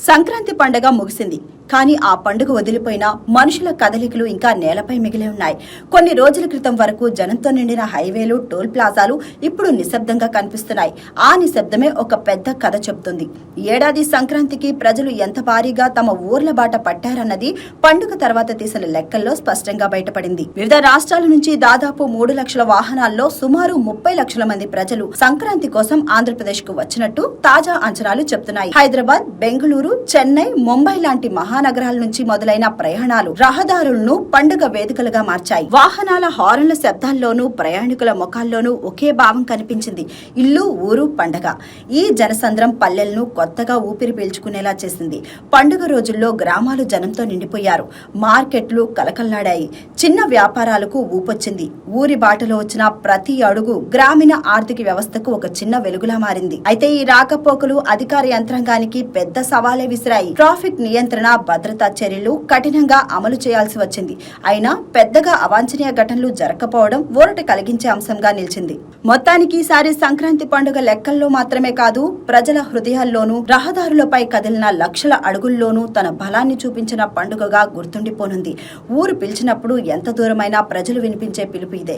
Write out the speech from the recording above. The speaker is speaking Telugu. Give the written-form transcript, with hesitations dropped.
సంక్రాంతి పండగ ముగిసింది. కానీ ఆ పండుగ వదిలిపోయిన మనుషుల కదలికలు ఇంకా నేలపై మిగిలి ఉన్నాయి. కొన్ని రోజుల క్రితం వరకు జనంతో నిండిన హైవేలు, టోల్ ప్లాజాలు ఇప్పుడు నిశ్శబ్దంగా కనిపిస్తున్నాయి. ఆ నిశ్శబ్దమే ఒక పెద్ద కథ చెబుతుంది. ఏడాది సంక్రాంతికి ప్రజలు ఎంత భారీగా తమ ఊర్ల బాట పట్టారన్నది పండుగ తర్వాత తీసిన లెక్కల్లో స్పష్టంగా బయటపడింది. వివిధ రాష్ట్రాల నుంచి దాదాపు 3 లక్షల వాహనాల్లో సుమారు 30 లక్షల మంది ప్రజలు సంక్రాంతి కోసం ఆంధ్రప్రదేశ్ కు వచ్చినట్టు తాజా అంచనాలు చెబుతున్నాయి. హైదరాబాద్, బెంగళూరు, చెన్నై, ముంబై లాంటి మహానగరాల నుంచి మొదలైన ప్రయాణాలు రహదారులను పండుగ వేదికలుగా మార్చాయి. వాహనాల హారన్ల శబ్దాల్లోనూ ప్రయాణికుల ముఖాల్లోనూ ఒకే భావం కనిపించింది. ఇల్లు, ఊరు, పండగ. ఈ జనసంద్రం పల్లెలను కొత్తగా ఊపిరి పీల్చుకునేలా చేసింది. పండుగ రోజుల్లో గ్రామాలు జనంతో నిండిపోయారు. మార్కెట్లు కలకల్లాడాయి. చిన్న వ్యాపారాలకు ఊపొచ్చింది. ఊరి బాటలో వచ్చిన ప్రతి అడుగు గ్రామీణ ఆర్థిక వ్యవస్థకు ఒక చిన్న వెలుగులా మారింది. అయితే ఈ రాకపోకలు అధికార యంత్రాంగానికి పెద్ద సవాలే విసిరాయి. ట్రాఫిక్ నియంత్రణ, భద్రతా చర్యలు కఠినంగా అమలు చేయాల్సి వచ్చింది. అయినా పెద్దగా అవాంఛనీయ ఘటనలు జరగకపోవడం ఊరట కలిగించే అంశంగా నిలిచింది. మొత్తానికి ఈసారి సంక్రాంతి పండుగ లెక్కల్లో మాత్రమే కాదు, ప్రజల హృదయాల్లోనూ, రహదారులపై కదిలిన లక్షల అడుగుల్లోనూ తన బలాన్ని చూపించిన పండుగగా గుర్తుండిపోనుంది. ఊరు పిలిచినప్పుడు ఎంత దూరమైనా ప్రజలు వినిపించే పిలుపు ఇదే.